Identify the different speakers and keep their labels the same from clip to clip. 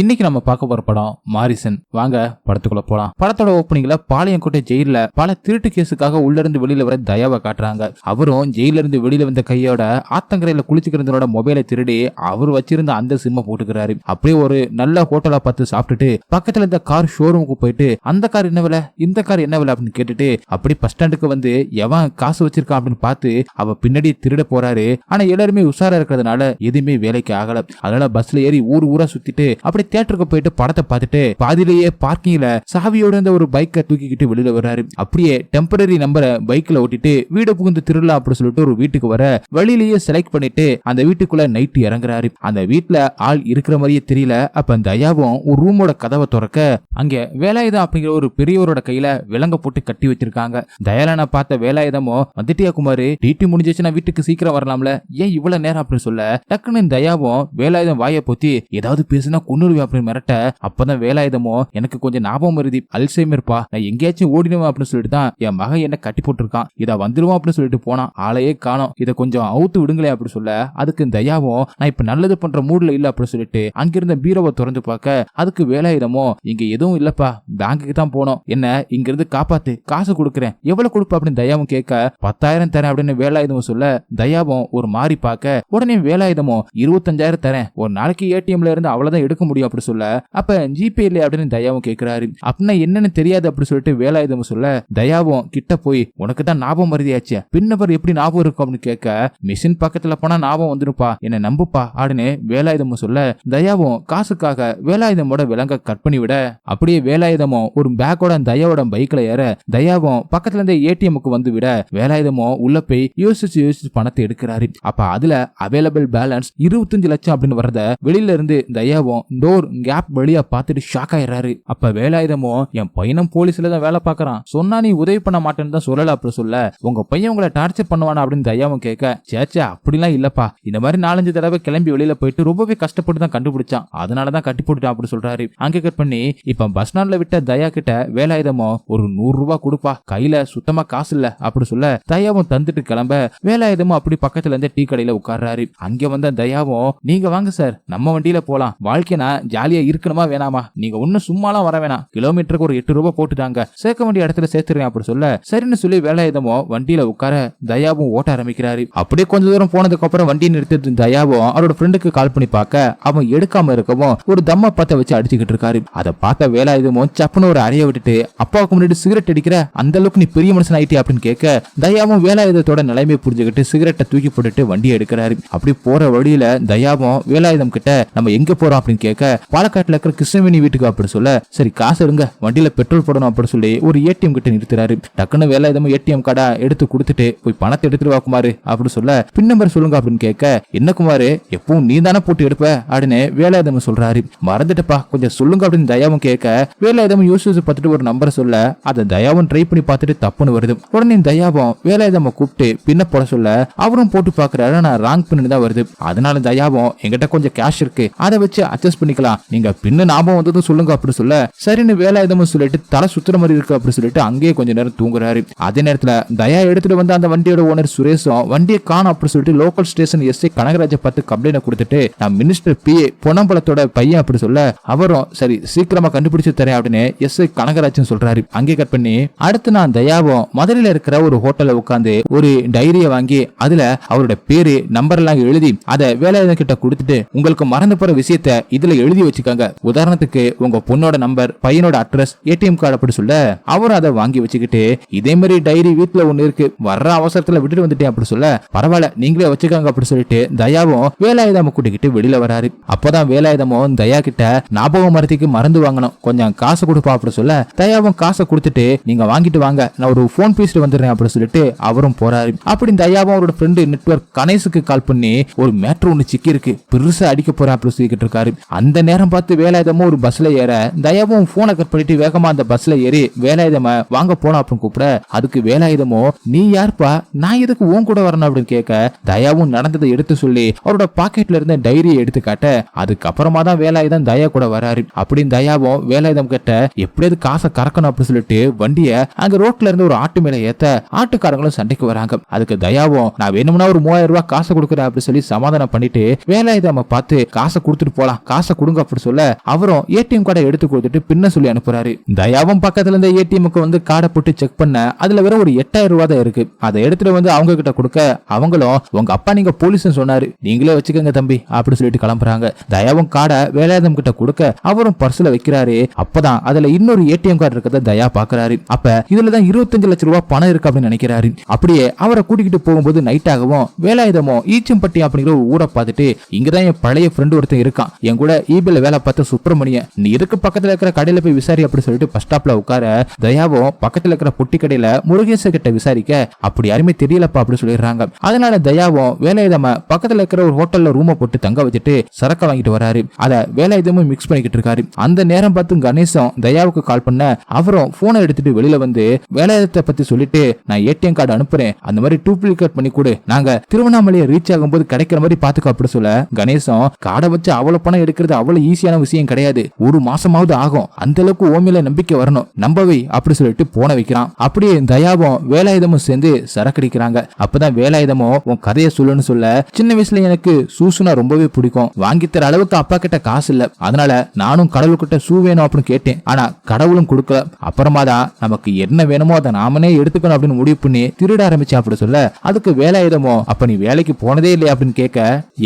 Speaker 1: இன்னைக்கு நம்ம பார்க்க போற படம் மாரிசன். வாங்க படத்துக்குள்ள போலாம். படத்தோட ஓப்பனிங்ல பாளையங்கோட்டை ஜெயில பல திருட்டு கேஸுக்காக உள்ள இருந்து வெளியில வர தயாவை காட்டுறாங்க. அவரும் ஜெயில இருந்து வெளியில வந்த கையோட ஆத்தங்கரையில குளிச்சுக்கிறதோட மொபைலை திருடி அவர் வச்சிருந்த அந்த சிம்ம போட்டுக்கிறாரு. அப்படியே ஒரு நல்ல ஹோட்டலா பார்த்து சாப்பிட்டுட்டு பக்கத்துல இந்த கார் ஷோரூமுக்கு போயிட்டு அந்த கார் என்ன விலை, இந்த கார் என்ன விலை அப்படின்னு கேட்டுட்டு அப்படி பஸ் ஸ்டாண்டுக்கு வந்து எவன் காசு வச்சிருக்கான் அப்படின்னு பார்த்து அவ பின்னாடி திருட போறாரு. ஆனா எல்லாருமே உஷாரா இருக்கிறதுனால எதுவுமே வேலைக்கு ஆகல. அதனால பஸ்ல ஏறி ஊர் ஊரா சுத்திட்டு அப்படி தியேட்டருக்கு போயிட்டு படத்தை பார்த்துட்டு பாதியிலேயே பார்க்கிங்ல சாவியோட இருந்த ஒரு பைக்கை தூக்கிக்கிட்டு வெளியில வர்றாரு. அப்படியே டெம்பரரி நம்பரை பைக்ல ஓட்டிட்டு வீடு புகுந்து திருடலாம் அப்படின்னு சொல்லிட்டு ஒரு வீட்டுக்கு வர வழியிலேயே செலக்ட் பண்ணிட்டு அந்த வீட்டுக்குள்ள நைட் இறங்குறாரு. அந்த வீட்டுல ஆள் இருக்கிற மாதிரியே தெரியல. அப்ப தயாவும் ஒரு ரூமோட கதவை திறக்க அங்க வேலாயுதம் அப்படிங்கிற ஒரு பெரியவரோட கையில விலங்க போட்டு கட்டி வச்சிருக்காங்க. தயாலனை பார்த்த வேலாயுதமோ, வந்துட்டியா குமாரு, டியூட்டி முடிஞ்சிச்சுன்னா வீட்டுக்கு சீக்கிரம் வரலாம்ல, ஏன் இவ்வளவு நேரம் அப்படின்னு சொல்ல டக்குன்னு தயாவும் வேலாயுதம் வாயை பொத்தி ஏதாவது பேசுனா கொன்னுருவேன் அப்படின்னு மிரட்ட, அப்பதான் வேலாயுதமோ எனக்கு கொஞ்சம் ஞாபகம் வருது, அல்சைமர்ப்பா, நான் எங்கேயாச்சும் ஓடிடுவேன் அப்படின்னு சொல்லிட்டு தான் என் மகன் என்ன கட்டி போட்டிருக்கான், இதை வந்துருவோம் அப்படின்னு சொல்லிட்டு போனான், ஆளையே காணோம், இதை கொஞ்சம் அவுத்து விடுங்களே அப்படின்னு சொல்ல அதுக்கு தயாவும் நான் இப்ப நல்லது பண்ற மூட்ல இல்ல அப்படின்னு சொல்லிட்டு அங்கிருந்த பீரோவை திறந்து பார்க்க அதுக்கு வேலாயுதமோ இங்க எதுவும் இல்லப்பா, பேங்குக்கு தான் போனோம், என்ன இங்க இருந்து காப்பாத்து, காசு கொடுக்குறேன், எவ்வளவு கொடுப்பா அப்படின்னு தயாவும் கேட்க 10,000 தரேன் அப்படின்னு வேலாயுதமும் சொல்ல தயாவும் ஒரு மாறி பார்க்க உடனே வேலாயுதமோ 25,000 தரேன், ஒரு நாளைக்கு ஏடிஎம்ல இருந்து அவ்வளவுதான் எடுக்க முடியும் அப்படி சொல்ல அப்ப ஜிபே இல்ல அப்படின்னு தயாவும் கேட்கிறாரு. அப்படின்னா என்னன்னு தெரியாது அப்படி சொல்லிட்டு வேலாயுதமும் சொல்ல தயாவும் கிட்ட போய் உனக்கு தான் ஞாபகம் மருதியாச்சு, பின்னவர் எப்படி ஞாபகம் இருக்கும் அப்படின்னு கேட்க மிஷின் பக்கத்துல போனா ஞாபகம் வந்துருப்பா, என்ன நம்புப்பா அப்படின்னு வேலாயுதமும் சொல்ல தயாவும் காசுக்காக வேலாயுதமோட விலங்க கட் பண்ணி விட அப்படியே வேலாயுதமும் ஒரு பேக்கோட தயாவோட பைக்ல ஏற தயாவும் பக்கத்துல இருந்த ஏடிஎம்க்கு வந்து விட வேலாயுதமும் உள்ள போய் யோசிச்சு பணத்தை எடுக்கிறாரு. அப்ப அதுல அவைலபிள் பேலன்ஸ் 25 லட்சம் அப்படின்னு வரத வெளியில இருந்து தயாவும் டோர் கேப் வழியா பார்த்துட்டு ஷாக் ஆயிடுறாரு. அப்ப வேலாயுதமோ என் பையனும் போலீஸ்ல தான் வேலை பார்க்கறான், சொன்னா நீ உதவி பண்ண மாட்டேன்னு தான் சொல்லல அப்படி சொல்ல உங்க பையன் உங்களை டார்ச்சர் பண்ணுவானா அப்படின்னு தயாவும் கேட்க சேச்சா அப்படிலாம் இல்லப்பா, இந்த மாதிரி 4-5 தடவை கிளம்பி வெளியில போயிட்டு ரொம்பவே கஷ்டப்பட்டு தான் கண்டுபிடிச்சான், அதனாலதான் கட்டி போட்டுட்டான் அப்படி சொல்றாரு. அங்க கட் பண்ணி இப்ப பஸ் ஸ்டாண்ட்ல விட்ட தயா கிட்ட வேலாயுதமோ ஒரு 100 ரூபாய் கொடுப்பா, கையில சுத்தமா காசு இல்ல அப்படி சொல்ல தயாவும் தந்துட்டு கிளம்ப வேலாயுதமும் அப்படி பக்கத்துல இருந்த டீ கடையில உட்கார்றாரு. அங்க வந்த தயாவும் நீங்க வாங்க சார் நம்ம வண்டியில போலாம், வாழ்க்கைனா ஜாலியா இருக்கணுமா வேணாமா, நீங்க ஒன்னும் சும்மாலாம் வர வேணாம், கிலோமீட்டருக்கு ஒரு 8 ரூபாய் போட்டுட்டாங்க, சேர்க்க வேண்டிய இடத்துல சேர்த்துறேன் அப்படி சொல்ல சரின்னு சொல்லி வேலாயுதமோ வண்டியில உட்கார தயாவும் ஓட்ட ஆரம்பிக்கிறாரு. அப்படியே கொஞ்ச தூரம் போனதுக்கு அப்புறம் வண்டி நிறுத்திட்டு தயாவும் அவரோட ஃப்ரெண்டுக்கு கால் பண்ணி பார்க்க அவன் எடுக்காம இருக்கவும் ஒரு தம்ம பத்த வச்சு அடிச்சுக்கிட்டு இருக்காரு. அதை பார்த்த வேலாயுதமோ சப்புன்னு ஒரு அறைய விட்டுட்டு அப்பாவுக்கு முன்னாடி சிகரெட் அடிக்கிற அந்த அளவுக்கு நீ பெரிய மனுஷன் ஆயிட்டே அப்படின்னு கேட்க தயாவும் வேலாயுதத்தோட நிலைமையை புரிஞ்சுக்கிட்டு சிகரெட்டை தூக்கி போட்டுட்டு வண்டியை எடுக்கிறாரு. அப்படி போற வழியில தயாவும் வேலாயுதம் கிட்ட நம்ம எங்க போறோம் அப்படின்னு கேட்க பாலக்காட்டுல இருக்கிற கிருஷ்ணவேணி வீட்டுக்கு அப்படின்னு சொல்ல சரி காசு எடுங்க வண்டியில பெட்ரோல் போடணும் அப்படின்னு சொல்லி ஒரு ஏடிஎம் கிட்ட நிறுத்துறாரு. டக்குன்னு வேலாயுதமும் ஏடிஎம் கார்டா எடுத்து கொடுத்துட்டு போய் பணத்தை எடுத்துட்டு வா குமாரு அப்படின்னு சொல்ல பின் நம்பர் சொல்லுங்க அப்படின்னு கேட்க என்ன குமாரு எப்பவும் நீ தானே போட்டு எடுப்ப அப்படின்னு வேலாயுதம் சொல்றாரு. மறந்துட்டப்பா கொஞ்சம் சொல்லுங்க அப்படின்னு தயாவும் கேட்க வேலாயுதம் யோசிச்சு பார்த்துட்டு ஒரு நம்பரை சொல்ல அதை தயாவும் ட்ரை பண்ணி பார்த்துட்டு தப்புன்னு வருது. உடனே தயாவும் வேலாயுதம் கூப்பிட்டு பின்ன போட சொல்ல அவரும் போட்டு பாக்குறாரு, நான் ராங் பின்னு தான் வருது. அதனால தயாவும் எங்கிட்ட கொஞ்சம் கேஷ் இருக்கு அதை வச்சு அட்ஜஸ்ட் பண்ணிக்கலாம், நீங்க பின்னு ஞாபகம் வந்ததும் சொல்லுங்க அப்படி சொல்ல சரின்னு வேலாயுதமும் சொல்லிட்டு தலை சுத்துற மாதிரி இருக்கு அப்படி சொல்லிட்டு அங்கேயே கொஞ்ச நேரம் தூங்குறாரு. அதே நேரத்துல தயா எடுத்துட்டு வந்து அந்த வண்டியோட ஓனர் சுரேஷும் வண்டியை காணும் அப்படி சொல்லிட்டு லோக்கல் ஸ்டேஷன் எஸ்ஐ கனகராஜை பார்த்து கம்ப்ளைண்ட் கொடுத்துட்டு நான் மினிஸ்டர் பிஏ பொன்னம்பலத்தோட பையன் அப்படி சொல்ல அவரும் சரி சீக்கிரமா கண்டுபிடிச்சு தரேன் அப்படின்னு எஸ்ஐ கனகராஜன் சொல்றாரு. அங்கே கட் பண்ணி அடுத்து நான் தயாவும் மதுரையில இருக்கிற ஒரு ஹோட்டல்ல உட்காந்து ஒரு டைரியை வாங்கி அதுல அவரோட பேரு நம்பர் எல்லாம் எழுதி அதை வேலாயுதம் கிட்ட கொடுத்துட்டு உங்களுக்கு மறந்து போற விஷயத்த இதுல எழுதி வச்சுக்காங்க, உதாரணத்துக்கு உங்க பொண்ணோட நம்பர், பையனோட அட்ரஸ், ஏடிஎம் கார்டு அப்படி சொல்ல அவரும் அதை வாங்கி வச்சுக்கிட்டு இதே மாதிரி டைரி வீட்டுல ஒண்ணு இருக்கு வர்ற அவசரத்துல விட்டுட்டு வந்துட்டேன் அப்படி சொல்ல பரவாயில்ல நீங்களே வச்சுக்காங்க அப்படி சொல்லிட்டு தயாவும் வேலாயுதம் கூட்டிக்கிட்டு வெளியில வராரு. அப்பதான் வேலாயுதமும் தயா கிட்ட ஞாபகம் மரத்துக்கு மறந்து வாங்கணும் கொஞ்சம் காசு கொடுப்பா அப்படி சொல்ல தயாவும் காசை கொடுத்துட்டு நீங்க வாங்கிட்டு வாங்க நான் ஒரு போன் பேசிட்டு வந்துடுறேன் அப்படி சொல்லிட்டு அவரும் போறாரு. அப்படி தயாவும் அவரோட ஃப்ரெண்டு நெட்வொர்க் கணேசுக்கு கால் பண்ணி ஒரு மேட்ரு ஒண்ணு சிக்கி இருக்கு பெருசா அடிக்க போறேன் அப்படி சொல்லிக்கிட்டு இருக்காரு. அந்த நேரம் பார்த்து வேலாயுதமும் ஒரு பஸ்ல ஏற தயாவும் போனை கட் பண்ணிட்டு வேகமா அந்த பஸ்ல ஏறி வேலாயுதம வாங்க போலாம் அப்படின்னு கூப்பிட அதுக்கு வேலாயுதமோ நீ யாருப்பா நான் எதுக்கு உன் கூட வரணும் அப்படின்னு கேட்க தயாவும் நடந்ததை எடுத்து சொல்லி அவரோட பாக்கெட்ல இருந்த டைரியை எடுத்து காட்ட அதுக்கப்புறமா தான் வேலாயுதம் தயா கூட வராரு. அப்படின்னு தயாவும் வேலாயுதம் கிட்ட எப்படியாவது காசை கறக்கணும் அப்படின்னு சொல்லிட்டு வண்டிய அங்க ரோட்ல இருந்து ஒரு ஆட்டு மேல ஏத்த ஆட்டுக்காரங்களும் சண்டைக்கு வராங்க. அதுக்கு தயாவும் நான் வேணும்னா ஒரு 3000 ரூபாய் காசை கொடுக்குறேன் அப்படின்னு சொல்லி சமாதானம் பண்ணிட்டு வேலாயுதம் பார்த்து காசை கொடுத்துட்டு போலாம், காசை கொடுங்க அப்படி சொல்ல அவரும் ஏடிஎம் கார்டை எடுத்து கொடுத்துட்டு பின்ன சொல்லி அனுப்புறாரு. தயாவும் பக்கத்துல இருந்த ஏடிஎம்க்கு வந்து கார்டை போட்டு செக் பண்ண அதுல வெறும் ஒரு 8000 ரூபாய் தான் இருக்கு. அதை எடுத்துட்டு வந்து அவங்க கிட்ட கொடுக்க அவங்களும் உங்க அப்பா நீங்க போலீஸ் சொன்னாரு நீங்களே வச்சுக்கோங்க தம்பி அப்படி சொல்லிட்டு கிளம்புறாங்க. தயாவும் கார்டை வேலாயுதம் கிட்ட கொடுக்க அவரும் பர்ஸ்ல வைக்கிறாரு. அப்பதான் அதுல இன்னொரு ஏடிஎம் கார்டு இருக்கத தயா பாக்குறாரு. அப்ப இதுலதான் 25 லட்சம் ரூபாய் பணம் இருக்கு அப்படின்னு நினைக்கிறாரு. அப்படியே அவரை கூட்டிக்கிட்டு போகும்போது நைட் ஆகவும் வேலாயுதமும் ஈச்சம்பட்டி அப்படிங்கிற ஒரு ஊரை பார்த்துட்டு இங்கதான் என் பழைய ஃப்ரெண்ட் ஒருத்தன் இருக்கான், என் கூட ஈபில வேலை பார்த்த சுப்பிரமணியன், நீ இருக்கு பக்கத்துல இருக்கிற கடையில போய் விசாரி அப்படி சொல்லிட்டு பஸ் ஸ்டாப்ல உட்கார தயாவும் பக்கத்துல இருக்கிற பொட்டி கடையில முருகேச கிட்ட விசாரிக்க அப்படி யாருமே தெரியலப்பா அப்படி சொல்லிடுறாங்க. அதனால தயாவும் வேலாயுதம பக்கத்துல இருக்கிற ஒரு ஹோட்டல்ல ரூமை போட்டு தங்க வச்சுட்டு சரக்க வாங்கிட்டு வராரு. அத வேலாயுதமும் மிக்ஸ் பண்ணிக்கிட்டு இருக்காரு. அந்த நேரம் பார்த்து கணேசம் தயாவுக்கு கால் பண்ண அவரும் போனை எடுத்துட்டு வெளியில வந்து வேலாயுதத்தை பத்தி சொல்லிட்டு நான் ஏடிஎம் கார்டு அனுப்புறேன், அந்த மாதிரி டூப்ளிகேட் பண்ணி கொடு, நாங்க திருவண்ணாமலையை ரீச் ஆகும்போது கிடைக்கிற மாதிரி பாத்துக்க அப்படி சொல்ல கணேசம் கார்டை வச்சு அவ்வளவு பணம் எடுக்கிறது அவ்வளவு ஈஸியான விஷயம் கிடையாது, ஒரு மாசமாவது ஆகும், அந்த அளவுக்கு ஓமையில நம்பிக்கை வரணும், நம்பவை அப்படி சொல்லிட்டு போன வைக்கிறான். அப்படியே தயாவும் வேலாயுதமும் சேர்ந்து சரக்கடிக்கிறாங்க. அப்பதான் வேலாயுதமும் உன் கதையை சொல்லுன்னு சொல்ல சின்ன வயசுல எனக்கு சூசுனா ரொம்பவே பிடிக்கும், வாங்கி தர அளவுக்கு அப்பா கிட்ட காசு இல்ல, அதனால நானும் கடவுள்கிட்ட ஷூ வேணும் அப்படின்னு கேட்டேன், ஆனா கடவுளும் கொடுக்கல, அப்புறமா தான் நமக்கு என்ன வேணுமோ அதை நாமனே எடுத்துக்கணும் அப்படின்னு முடிவு பண்ணி திருட ஆரம்பிச்சு அப்படி சொல்ல அதுக்கு வேலாயுதமோ அப்ப நீ வேலைக்கு போனதே இல்லையா அப்படின்னு கேட்க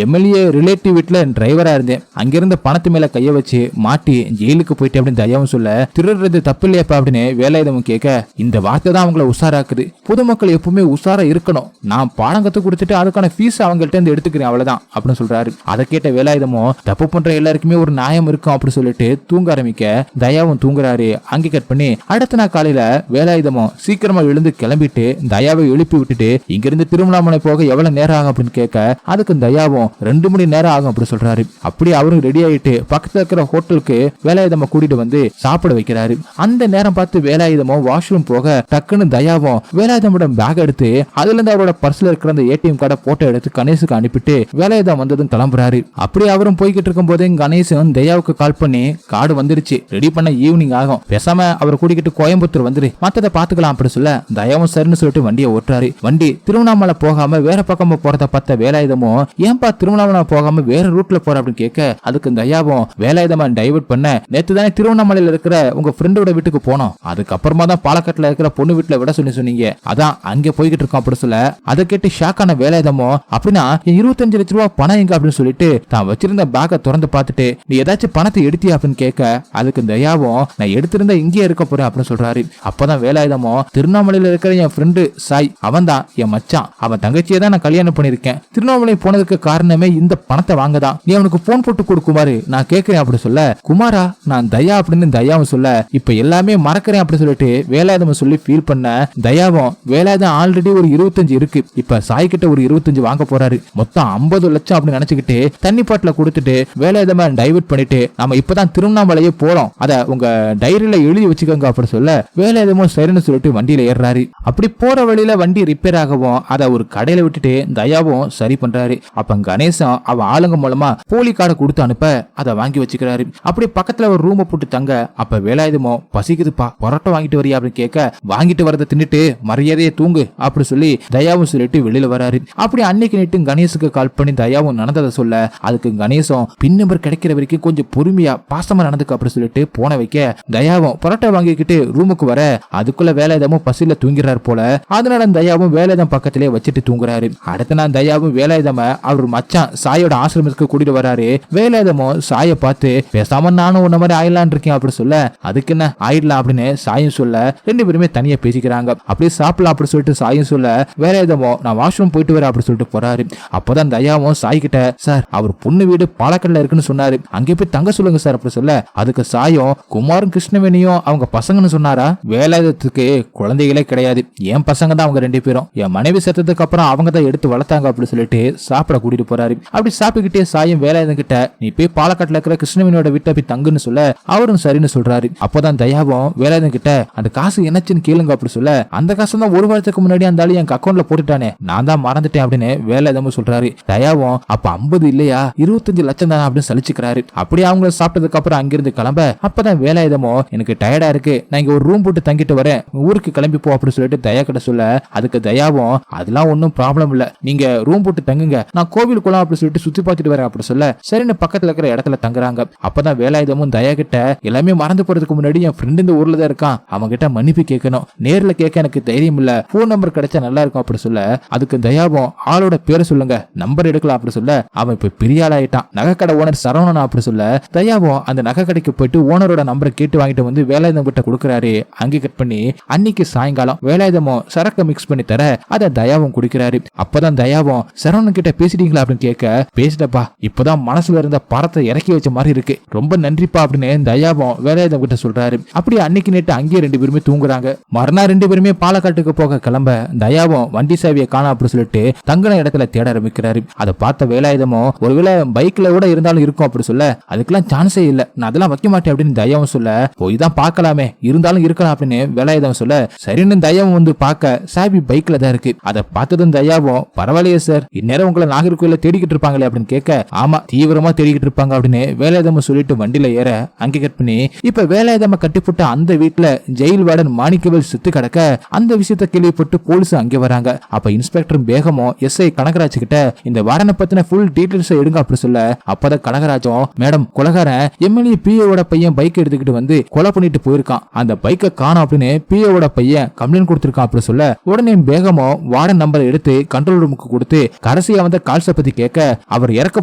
Speaker 1: எம்எல்ஏ ரிலேட்டிவ் வீட்டுல டிரைவரா இருந்தேன், அங்கிருந்த பணத்து மேல கைய வச்சு மாட்டி ஜெயிலுக்கு போயிட்டு அப்படின்னு தயாவும் சொல்ல திருடுறது தப்பு இல்லையாப்பா அப்படின்னு வேலாயுதமும் கேட்க இந்த வார்த்தை தான் அவங்கள உஷாராக்குது, பொதுமக்கள் எப்பவுமே உஷாரா இருக்கணும், நான் பாடம் கத்து கொடுத்துட்டு அதுக்கான ஃபீஸ் அவங்கள்ட்ட இருந்து எடுத்துக்கிறேன் அவ்வளவுதான் அப்படின்னு சொல்றாரு. அதை கேட்ட வேலாயுதமோ தப்பு பண்ற எல்லாருக்குமே ஒரு நியாயம் இருக்கும் அப்படி சொல்லிட்டு தூங்க ஆரம்பிக்க தயாவும் தூங்குறாரு. அங்கே கட் பண்ணி அடுத்த நாள் காலையில வேலாயுதமும் சீக்கிரமா எழுந்து கிளம்பிட்டு தயாவை எழுப்பி விட்டுட்டு இங்கிருந்து திருவண்ணாமலை போக எவ்வளவு நேரம் ஆகும் அப்படின்னு கேட்க அதுக்கு தயாவும் 2 மணி நேரம் ஆகும் அப்படி சொல்றாரு. அப்படி அவரும் ரெடி ஆயிட்டு பக்கத்துல இருக்கிற ஹோட்டலுக்கு வேலாயுதம கூட்டிட்டு வந்து சாப்பிட வைக்கிறாரு. அந்த நேரம் பார்த்து வேலாயுதமும் வாஷ்ரூம் போக டக்குன்னு தயாவும் வேலாயுதமோட பேக் எடுத்து அதுல இருந்து அவரோட பர்ஸ்ல இருக்கிற அந்த ஏடிஎம் கார்டை போட்டோ எடுத்து கணேசுக்கு அனுப்பிட்டு வேலாயுதம் வந்ததும் கிளம்புறாரு. அப்படி அவரும் போய்கிட்டு இருக்கும் போதே கணேசன் தயாவுக்கு கால் பண்ணி கார்டு வந்துருச்சு, ரெடி பண்ண ஈவினிங் ஆகும், பேசாம அவரை கூட்டிக்கிட்டு கோயம்புத்தூர் வந்துரு, மத்ததை பாத்துக்கலாம் அப்படி சொல்ல தயாவும் சரின்னு சொல்லிட்டு வண்டியை ஓட்டுறாரு. வண்டி திருவண்ணாமலை போகாம வேற பக்கமா போறத பார்த்த வேலாயுதமும் ஏன்பா திருவண்ணாமலை போகாம வேற ரூட்ல போற அப்படின்னு கேட்க அதுக்கு தயாவும் வேலாயுதமா டைவர்ட் பண்ண நேத்து தானே திருவண்ணாமலையில இருக்கிற உங்க ஃப்ரெண்டோட வீட்டுக்கு போனோம், அதுக்கப்புறமா தான் பாலக்காட்டுல இருக்கிற பொண்ணு வீட்டுல விட சொன்னீங்க, அதான் அங்கே போய்கிட்டு இருக்கோம் அப்படி சொல்ல அதை கேட்டு ஷாக்கான வேலாயுதமோ அப்படின்னா 25 லட்சம் ரூபாய் பணம் எங்க அப்படின்னு சொல்லிட்டு தான் வச்சிருந்த பேக்கை திறந்து பார்த்துட்டு நீ ஏதாச்சும் பணத்தை எடுத்தியா அப்படின்னு கேட்க அதுக்கு தயாவும் நான் எடுத்திருந்தா இங்கே இருக்க போறேன் அப்படின்னு சொல்றாரு. அப்பதான் வேலாயுதமோ திருவண்ணாமலையில இருக்கிற என் ஃப்ரெண்டு சாய் அவன் தான் என் மச்சான், அவன் தங்கச்சியை தான் நான் கல்யாணம் பண்ணிருக்கேன், திருவண்ணாமலை போனதுக்கு காரணமே இந்த பணத்தை வாங்கதான், நீ அவனுக்கு போன் போட்டு கொடுக்குமாறு நான் கேட்கிறேன் அப்படி சொல்ல குமாரா நான் தயா அப்படின்னு தயாவும் சொல்ல இப்ப எல்லாமே மறக்கிறேன் அப்படி சொல்லிட்டு வேலாயுதம் சொல்லி ஃபீல் பண்ண தயாவும் வேலாயுதம் ஆல்ரெடி ஒரு 25 இருக்கு, இப்ப சாய் கிட்ட ஒரு 25 வாங்க போறாரு, மொத்தம் 50 லட்சம் அப்படின்னு நினைச்சுக்கிட்டு தண்ணி பாட்டில கொடுத்துட்டு வேலாயுதமா டைவர்ட் பண்ணிட்டு நம்ம இப்பதான் திருவண்ணாமலையே போறோம், அத உங்க டைரியில எழுதி வச்சுக்கோங்க அப்படி சொல்ல வேலாயுதமும் சரின்னு சொல்லிட்டு வண்டியில ஏறாரு. அப்படி போற வழியில வண்டி ரிப்பேர் ஆகவும் அதை ஒரு கடையில விட்டுட்டு தயாவும் சரி பண்றாரு. அப்ப கணேசன் அவன் ஆளுங்க மூலமா போலி கார்டை கொடுத்து அனுப்ப அதை வாங்கி வச்சுக்கிறாரு. அப்படி பக்கத்துல ஒரு ரூமை போட்டு தங்க அப்ப வேலாயுதமோ பசிக்குதுப்பா பரோட்டா வாங்கிட்டு வரியா அப்படின்னு கேட்க வாங்கிட்டு வரதை தின்னுட்டு மரியாதையை தூங்கு அப்படி சொல்லி தயாவும் சொல்லிட்டு வெளியில வராரு. அப்படி அன்னைக்கு நைட்டு கணேசுக்கு கால் பண்ணி தயாவும் நடந்ததை சொல்ல அதுக்கு கணேசம் பின் நம்பர் கிடைக்கிற வரைக்கும் கொஞ்சம் பொறுமையா பாசமா நடந்துக்கு அப்படி சொல்லிட்டு போன வைக்க தயாவும் பரோட்டா வாங்கிக்கிட்டு ரூமுக்கு வர அதுக்குள்ள வேலாயுதமும் பசியில தூங்கிறாரு போல, அதனால தயாவும் வேலாயுதம் பக்கத்திலே வச்சுட்டு தூங்குறாரு. அடுத்த நாள் தயாவும் வேலாயுதம அவர் மச்சான் சாயோட ஆசிரமத்துக்கு கூட்டிட்டு வராரு. வேலாயுதமும் சாயை பார்த்து பேசாம நானும் உன்ன மாதிரி ஆயிடலான் இருக்கேன் அப்படி சொல்ல அதுக்கு என்ன ஆயிடலாம் அப்படின்னு சாயும் சொல்ல 2 பேருமே தனியா பேசிக்கிறாங்க. அப்படியே சாப்பிடலாம் அப்படி சொல்லிட்டு சாயும் சொல்ல வேலாயுதமோ நான் வாஷ்ரூம் போயிட்டு வரேன் அப்படி சொல்லிட்டு போறாரு. அப்பதான் தயாவும் சாய் கிட்ட சார் அவர் பொண்ணு வீடு பாலக்கல்ல இருக்குன்னு சொன்னாரு, அங்கே போய் தங்க சொல்லுங்க சார் அப்படி சொல்ல அதுக்கு சாயும் குமாரும் கிருஷ்ணவேணியும் அவங்க பசங்கன்னு சொன்னாரா, வேலாயுதத்துக்கு குழந்தைகளே கிடையாது, என் பசங்க தான் அவங்க 2 பேரும், என் மனைவி செத்ததுக்கு அப்புறம் அவங்க தான் எடுத்து வளர்த்தாங்க அப்படி சொல்லிட்டு சாப்பிட கூட்டிட்டு போறாரு. அப்படி சாப்பிட்டுக்கிட்டே சாயும் வேலாயுதம் கிட்ட நீ போய் பாலக்காட்டுல இருக்கிற கிருஷ்ணவேணியோட வீட்டை போய் தங்குன்னு சொல்ல அவரும் சரின்னு சொல்றாரு. அப்போதான் தயாவும் வேலாயுதம் கிட்ட அந்த காசு என்னச்சுன்னு கேளுங்க அப்படி சொல்ல அந்த காசு தான் 1 வாரத்துக்கு முன்னாடி அந்த ஆளு என் அக்கௌண்ட்ல போட்டுட்டானே நான் தான் மறந்துட்டேன் அப்படின்னு வேலாயுதமும் சொல்றாரு. தயாவும் அப்ப 50 இல்லையா 25 லட்சம் தானே அப்படின்னு சலிச்சுக்கிறாரு. அப்படி அவங்க சாப்பிட்டதுக்கு அப்புறம் அங்கிருந்து கிளம்ப அப்பதான் வேலாயுதமோ எனக்கு டயர்டா இருக்கு நான் இங்க ஒரு ரூம் போட்டு தங்கிட்டு வரேன் ஊருக்கு கிளம்பி போ அப்படி சொல்லிட்டு தயா கிட்ட சொல்ல அதுக்கு தயாவும் அதெல்லாம் ஒன்னும் ப்ராப்ளம் இல்ல நீங்க ரூம் போட்டு தங்குங்க நான் கோவில் குளம் அப்படி சொல்லிட்டு சுத்தி பார்த்துட்டு வரேன் அப்படி சொல்ல சரின்னு பக்கத்துல இருக்கிற இருக்கிற இடத்துல தங்குறாங்க. அப்பதான் வேலாயுதமும் தயா கிட்ட எல்லாமே மறந்து போறதுக்கு முன்னாடி என் ஃப்ரெண்ட் இந்த ஊர்ல தான் இருக்கான், அவங்க கிட்ட மன்னிப்பு கேட்கணும், நேர்ல கேட்க எனக்கு தைரியம் இல்ல, போன் நம்பர் கிடைச்சா நல்லா இருக்கும் அப்படி சொல்ல, அதுக்கு தயாவும் ஆளோட பேரை சொல்லுங்க நம்பர் எடுக்கலாம் அப்படி சொல்ல, அவன் இப்ப பெரிய ஆள் ஆயிட்டான், நகைக்கடை ஓனர் சரவணனா அப்படி சொல்ல, தயாவும் அந்த நகை கடைக்கு போயிட்டு ஓனரோட நம்பரை கேட்டு வாங்கிட்டு வந்து வேலாயுதம் கிட்ட கொடுக்கறாரு. அங்கே கட் பண்ணி அன்னைக்கு சாயங்காலம் வேலாயுதமும் சரக்கு மிக்ஸ் பண்ணி தர அதை தயாவும் குடிக்கிறாரு. அப்பதான் தயாவும் சரவணன் கிட்ட பேசிட்டீங்களா அப்படின்னு கேட்க, பேசிட்டப்பா, இப்பதான் மனசுல இருந்த பரத்தை இறக்கி வச்ச மாதிரி இருக்கு, ரொம்ப நன்றிப்பா அப்படின்னு தயாவும் வேலாயுதம் கிட்ட சொல்றாரு. அப்படி அன்னைக்கு நேற்று அங்கேயே 2 பேருமே தூங்குறாங்க. மறுநாள் 2 பேருமே பாலக்காட்டுக்கு போக கிளம்ப தயாவும் வண்டி சாவியை காணா அப்படி சொல்லிட்டு தங்கின இடத்துல தேட ஆரம்பிக்கிறாரு. அதை பார்த்த வேலாயுதமும் ஒருவேளை பைக்ல கூட இருந்தாலும் இருக்கும் அப்படி சொல்ல, அதுக்கெல்லாம் சான்ஸே இல்ல, நான் அதெல்லாம் வைக்க மாட்டேன் அப்படின்னு தயாவும் சொல்ல, போய் தான் பார்க்கலாமே இருந்தாலும் இருக்கலாம் அப்படின்னு வேலாயுதம் சொல்ல, சரின்னு தயாவும் வந்து பார்க்க சாவி பைக்ல தான் இருக்கு. அதை பார்த்ததும் தயாவும் பரவாயில்லையே சார், இந்நேரம் உங்களை நாகர்கோயில தேடிக்கிட்டு இருப்பாங்களே அப்படின்னு கேட்க, ஆமா தீவிரமா தேடிக்கிட்டு இருப்பாங்க அப்படின்னு வேலாயுதம் சொல்லிட்டு வண்டியில ஏற அங்கே கட் பண்ணி இப்ப வேலாயுதம் கட்டிப்புட்ட அந்த வீட்டுல ஜெயில் வார்டன் மாணிக்கவேல் செத்து கிடக்க அந்த விஷயத்தை கேள்விப்பட்டு போலீஸ் அங்கே வராங்க. அப்ப இன்ஸ்பெக்டர் பேகமும் எஸ்ஐ கனகராஜ் கிட்ட இந்த வார்டனை பத்தின ஃபுல் டீடைல்ஸ் எடுங்க அப்படி சொல்ல, அப்பதான் கனகராஜும் மேடம் கொலகாரன் எம்எல்ஏ பிஏவோட பையன் பைக் எடுத்துக்கிட்டு வந்து கொலை பண்ணிட்டு போயிருக்கான், அந்த பைக்கை காணோம் அப்படின்னு பிஏவோட பையன் கம்ப்ளைண்ட் கொடுத்திருக்கான் அப்படி சொல்ல, உடனே பேகமும் வார்டன் நம்பர் எடுத்து கண்ட்ரோல் ரூமுக்கு கொடுத்து கடைசியா வந்த கால்ஸை பத்தி கேட்க, அவர் இறக்க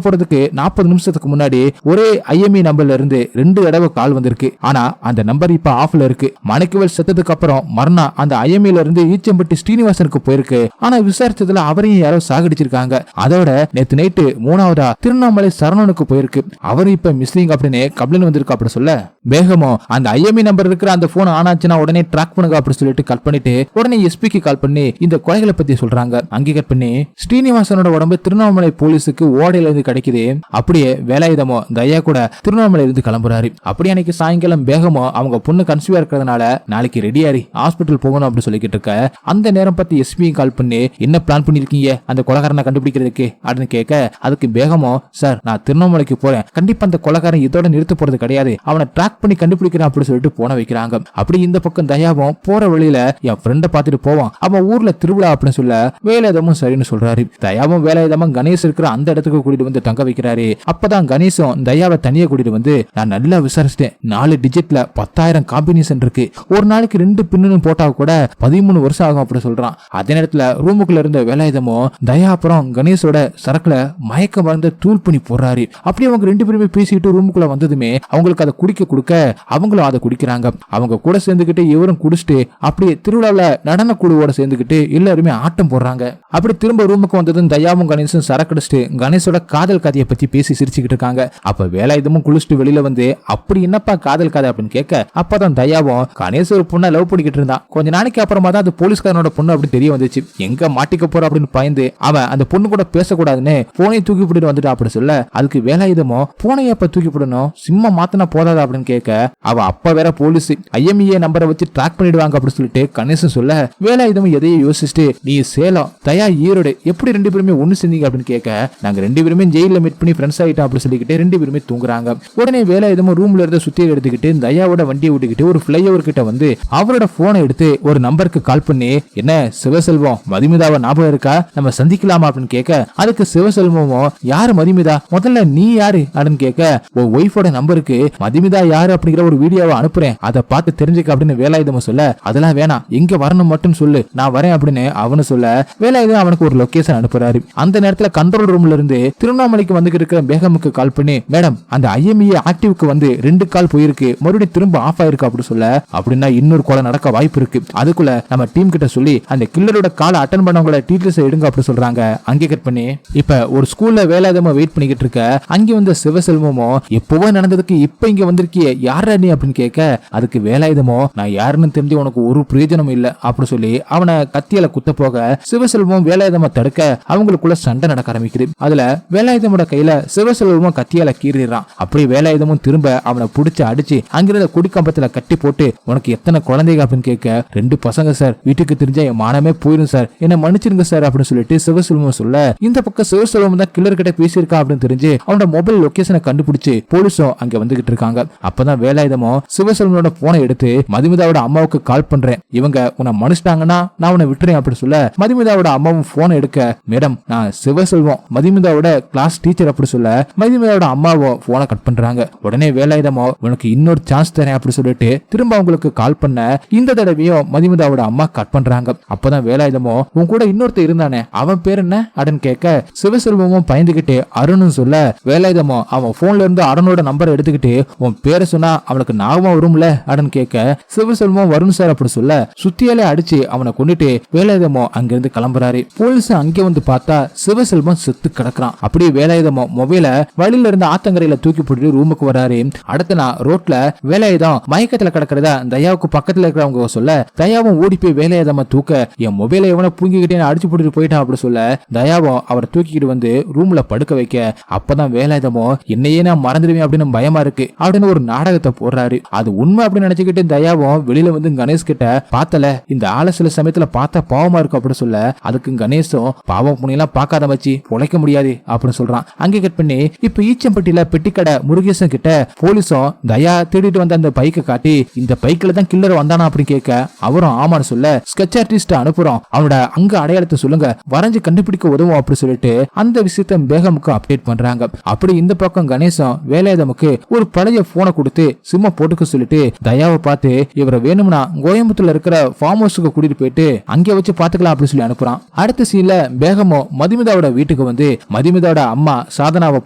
Speaker 1: போறதுக்கு 40 நிமிஷத்துக்கு முன்னாடி ஒரே ஐஎம்இ நம்பர்ல இருந்து 2 தடவை கால் வந்திருக்கு, ஆனா அந்த நம்பர் இப்ப ஆஃப்ல இருக்கு. மாணிக்கவேல் செத்ததுக்கு அப்புறம் மரணா அந்த ஐஎம்இல இருந்து ஈச்சம்பட்டி ஸ்ரீனிவாசனுக்கு போயிருக்கு, ஆனா விசாரிச்சதுல அவரையும் யாரோ சாகடிச்சிருக்காங்க. அதோட நேத்து நைட்டு 3வதா திருவண்ணாமலை சரவணனுக்கு போயிருக்கு, அவரு இப்ப மிஸ்ஸிங் அப்படின்னு கம்ப்ளைண்ட் வந்திருக்கு அப்படி சொல்ல, வேகமோ அந்த ஐஎம்இ நம்பர் இருக்கிற அந்த போன் ஆனாச்சுன்னா உடனே ட்ராக் பண்ணுங்க அப்படி சொல்லிட்டு கால் பண்ணிட்டு உடனே எஸ்பிக்கு கால் பண்ணி இந்த கொலைகளை பத்தி சொல்றாங்க. அங்கே கட் பண்ணி ஸ்ரீனிவாசனோட உடம்பு திருவண்ணாமலை போலீஸுக்கு ஓடையில இருந்து கிடைக்குது. அப்படியே வேலாயுதமோ தயா கூட திருவண்ணாமலை இருந்து கிளம்புறாரு. அப்படி அன்னைக்கு சாயங்காலம் வேகமோ அவங்க பொண்ணு கன்சீவா இருக்கிறதுனால நாளைக்கு ரெடியாரி ஹாஸ்பிட்டல் போகணும் அப்படின்னு சொல்லிக்கிட்டு இருக்க, அந்த நேரம் பார்த்து எஸ்பி கால் பண்ணி என்ன பிளான் பண்ணிருக்கீங்க அந்த கொலைகாரனை கண்டுபிடிக்கிறதுக்கு அப்படின்னு கேட்க, அதுக்கு வேகமோ சார் நான் திருவண்ணாமலைக்கு போறேன், கண்டிப்பா அந்த கொலைகாரன் இதோட நிறுத்த போறது கிடையாது, அவனை ட்ராக் பண்ணி கண்டுபிடிக்கிறான் அப்படின்னு சொல்லிட்டு போன வைக்கிறாங்க. அப்படி இந்த பக்கம் தயாவும் போற வழியில என் ஃப்ரெண்ட பாத்துட்டு போவான், அவன் ஊர்ல திருவிழா அப்படின்னு சொல்ல வேலாயுதமும் சரின்னு சொல்றாரு. தயாவும் வேலாயுதமும் கணேஷ் இருக்கிற அந்த இடத்துக்கு கூட்டிட்டு வந்து தங்க வைக்கிறாரு. அப்பதான் கணேஷும் தயாவை தனியா கூட்டிட்டு வந்து, நான் நல்லா விசாரிச்சிட்டேன், 4 டிஜிட்ல 10,000 காம்பினேஷன் இருக்கு, ஒரு நாளைக்கு 2 பின்னு போட்டா கூட 13 வருஷம் ஆகும் அப்படி சொல்றான். அதே நேரத்துல ரூமுக்குள்ள இருந்த வேலாயுதமும் தயா அப்புறம் கணேஷோட சரக்குல மயக்க மருந்து தூள் பண்ணி போடுறாரு. அப்படி அவங்க 2 பேருமே பேசிட்டு ரூமுக்குள்ள வந்ததுமே அவங்களுக்கு அதை குடிக்க கொடுக்க அவங்களும் அதை குடிக்கிறாங்க. அவங்க கூட சேர்ந்துகிட்டு இவரும் குடிச்சிட்டு அப்படியே திருவிழாவில் நடன குழுவோட சேர்ந்துகிட்டு எல்லாருமே ஆட்டம் போடுறாங்க. அப்படி திரும்ப ரூமுக்கு வந்ததும் தயாவும் கணேஷும் சரக்கடிச்சிட்டு கணேஷோட காதல் கதையை பத்தி பேசி சிரிச்சுக்கிட்டு இருக்காங்க. அப்ப வேலாயுதமும் குளிச்சுட்டு வெளியில வந்து அப்படி என்னப்பா காதல் கதை அப்படின்னு கேட்க, அப்பதான் தயாவும் கணேஷ் ஒரு பொண்ணை லவ் பண்ணிக்கிட்டு இருந்தான், கொஞ்ச நாளைக்கு அப்புறமா தான் அது போலீஸ்காரனோட பொண்ணு அப்படி தெரிய வந்துச்சு, எங்க மாட்டிக்க போற அப்படின்னு பயந்து அவன் அந்த பொண்ணு கூட பேசக்கூடாதுன்னு போனை தூக்கி போட்டு வந்துட்டா அப்படி சொல்ல, அதுக்கு வேலாயுதமும் போனை எப்ப தூக்கி போடணும் சிம்மா மாத்தினா போதாது அப்படின்னு கேட்க, அவ அப்ப வேற போலீஸ் ஐஎம்இஏ நம்பரை வச்சு ட்ராக் பண்ணிடுவாங்க அப்படி சொல்லிட்டு கணேசன் சொல்ல, வேலாயுதமும் எதையும் யோசிச்சுட்டு நீ சேலம் தயா ஈரோடு எப்படி 2 பேருமே ஒண்ணு செஞ்சீங்க அப்படின்னு கேட்க, நாங்க 2 பேருமே ஜெயில மீட் பண்ணி ஃப்ரெண்ட்ஸ் ஆயிட்டோம் அப்படி சொல்லிக்கிட்டு 2 பேருமே தூங்குறாங்க. உடனே வேலாயுதமும் ரூம்ல இருந்த சுத்தியை எடுத்துக்கிட்டு தயாவோட வண்டியை விட்டுக்கிட்டு ஒரு பிளைஓவர் கிட்ட வந்து அவரோட போனை எடுத்து ஒரு நம்பருக்கு கால் பண்ணி, என்ன சிவசெல்வம் மதிமிதாவை ஞாபகம் இருக்கா, நம்ம சந்திக்கலாமா அப்படின்னு கேட்க, அதுக்கு சிவசெல்வமும் யாரு மதிமிதா, முதல்ல நீ யாரு அப்படின்னு கேட்க, உன் ஒய்ஃபோட நம்பருக்கு மதிமிதா யாரு அப்படிங்கிற ஒரு வீடியோவை அனுப்புறேன், அதை பார்த்து தெரிஞ்சுக்க அப்படின்னு வேலாயுதமும் சொல்ல, அதெல்லாம் வேணாம் எங்க வரணும் மட்டும் சொல்லு நான் வரேன் அப்படின்னு அவனு சொல்ல, வேலாயுதம் அவனுக்கு ஒரு லொகேஷன் அனுப்புறாரு. அந்த நேரத்துல கண்ட்ரோல் ரூம்ல இருந்து திருவண்ணாமலைக்கு வந்து இருக்கிற பேகமுக்கு கால் பண்ணி, மேடம் அந்த ஐஎம்இஏ ஆக்டிவ்க்கு வந்து 2 கால் போயிருக்கு, மறுபடியும் திரும்ப ஆஃப் ஆயிருக்கு அப்படி சொல்ல, அப்படின்னா இன்னொரு கொலை நடக்க வாய்ப்பு இருக்கு, அதுக்குள்ள நம்ம டீம் கிட்ட சொல்லி அந்த கில்லரோட காலை அட்டன் பண்ணவங்களோட டீடைல்ஸ் எடுங்க அப்படி சொல்றாங்க. அங்கே கட் பண்ணி இப்ப ஒரு ஸ்கூல்ல வேலாயுதமா வெயிட் பண்ணிக்கிட்டு இருக்க, அங்கே வந்த சிவசெல்வமோ எப்பவோ நடந்ததுக்கு இப்ப இங்க வந்திருக்கிய யாரா நீ அப்படின்னு கேட்க, அதுக்கு வேலாயுதமோ நான் யாருன்னு தெரிஞ்சு உனக்கு ஒரு பிரயோஜனம் இல்ல அப்படி சொல்லி அவனை கத்தியால குத்த போக, சிவசெல்வம் வேலாயுதமா தடுக்க அவங்களுக்குள்ள சண்டை நடக்க ஆரம்பிக்குது. அதுல வேலாயுதமோட கையில சிவசெல்வமும் கத்தியால கீறிடுறான். அப்படி வேலாயுதமும் திரும்ப அவனை புடிச்சு அடிச்சு அங்கிருந்த குடிக்கம்பத்துல கட்டி போட்டு, உனக்கு எத்தனை குழந்தைங்க அப்படின்னு கேட்க, 2 பசங்க சார், வீட்டுக்கு தெரிஞ்ச என் மானமே போயிடும் சார், என்ன மன்னிச்சிருங்க சார் அப்படின்னு சொல்லிட்டு சிவசெல்வம் சொல்ல, இந்த பக்கம் சிவசெல்வம் தான் கில்லர் கிட்ட பேசியிருக்கான் அப்படின்னு தெரிஞ்சு அவனோட மொபைல் லொகேஷனை கண்டுபிடிச்சு போலீஸும் அங்க வந்துகிட்டு இருக்காங்க. அப்பதான் வேலாயுதமும் சிவசெல்வனோட போனை எடுத்து மதுமிதாவோட அம்மாவுக்கு கால் பண்றேன், இவங்க உன்னை மனுஷிட்டாங்கன்னா நான் உன்னை விட்டுறேன் அப்படி சொல்ல, மதுமிதாவோட அம்மாவும் போனை எடுக்க, மேடம் நான் சிவசெல்வம் மதுமிதாவோட கிளாஸ் டீச்சர் அப்படி சொல்ல, மதுமிதா மதுமிதாவோட அம்மாவும் போனை கட் பண்றாங்க. உடனே வேலாயுதமோ உனக்கு இன்னொரு சான்ஸ் தரேன் அப்படி சொல்லிட்டு திரும்ப அவங்களுக்கு கால் பண்ண இந்த தடவையும் மதுமிதாவோட அம்மா கட் பண்றாங்க. அப்பதான் வேலாயுதமோ உன் கூட இன்னொருத்தர் இருந்தானே அவன் பேர் என்ன அப்படின்னு கேட்க சிவசெல்வமும் பயந்துகிட்டு அருண் சொல்ல வேலாயுதமோ அவன் போன்ல இருந்து அருணோட நம்பரை எடுத்துக்கிட்டு உன் பேரை சொன்னா அவனுக்கு ஞாபகம் வரும்ல அப்படின்னு கேட்க சிவசெல்வம் வருண் சார் அப்படி சொல்ல சுத்தியாலே அடிச்சு அவனை கொண்டுட்டு வேலாயுதமோ அங்கிருந்து கிளம்புறாரு. போலீஸ் அங்கே வந்து பார்த்தா சிவசெல்வம் செத்து கிடக்குறான். அப்படியே வேலாயுதமோ மொபைல வழியில இருந்து ஆத்தங்கரையில தூக்கி போட்டு ரூமுக்கு வராரு. அடுத்த நாள் ரோட்ல வேலாயுதம் மயக்கத்துல கிடக்கிறத தயாவுக்கு பக்கத்துல இருக்கிறவங்க சொல்ல தயாவும் ஓடி போய் வேலாயுதமா தூக்க என் மொபைலை எவனை பூங்கிக்கிட்டே அடிச்சு போட்டுட்டு போயிட்டான் அப்படி சொல்ல தயாவும் அவரை தூக்கிட்டு வந்து ரூம்ல படுக்க வைக்க அப்பதான் வேலாயுதமோ என்னையே நான் மறந்துடுவேன் அப்படின்னு பயமா இருக்கு அப்படின்னு ஒரு நாடகத்தை போடுறாரு. அது உண்மை அப்படின்னு நினைச்சுக்கிட்டு தயாவும் வெளியில வந்து கணேஷ் கிட்ட பார்த்தல இந்த ஆளை சில சமயத்துல பார்த்தா பாவமா இருக்கு அப்படின்னு சொல்ல அதுக்கு கணேஷும் பாவம் புண்ணியெல்லாம் பார்க்காத வச்சு பொழைக்க முடியாது அப்படின்னு சொல்றான். அங்கே கட் பண்ணி இப்ப ஈச்சம்பட்டியில பெட்டிக்கடை முருகேசன் கிட்ட போலீஸும் தயா தேடிட்டு வந்த அந்த பைக்கை காட்டி இந்த பைக்கில தான் கில்லர் வந்தானா அப்படின்னு கேட்க அவரும் ஆமான்னு சொல்ல ஸ்கெட்ச் ஆர்டிஸ்ட் அனுப்புறோம் அவனோட அங்க அடையாளத்தை சொல்லுங்க வரைஞ்சு கண்டுபிடிக்க உதவும் அப்படி சொல்லிட்டு அந்த விஷயத்த பேகமுக்கு அப்டேட் பண்றாங்க. அப்படி இந்த பக்கம் கணேசம் வேலாயுதமுக்கு ஒரு பழைய போனை கொடுத்து சிம்ம போட்டுக்க சொல்லிட்டு தயாவை பார்த்து இவரை வேணும்னா கோயம்புத்தூர்ல இருக்கிற ஃபார்ம் ஹவுஸுக்கு கூட்டிட்டு போயிட்டு அங்கே வச்சு பாத்துக்கலாம் அப்படின்னு சொல்லி அனுப்புறான். அடுத்த சீன்ல பேகமோ மதுமிதாவோட வீட்டுக்கு வந்து மதுமிதாவோட அம்மா சாதனாவை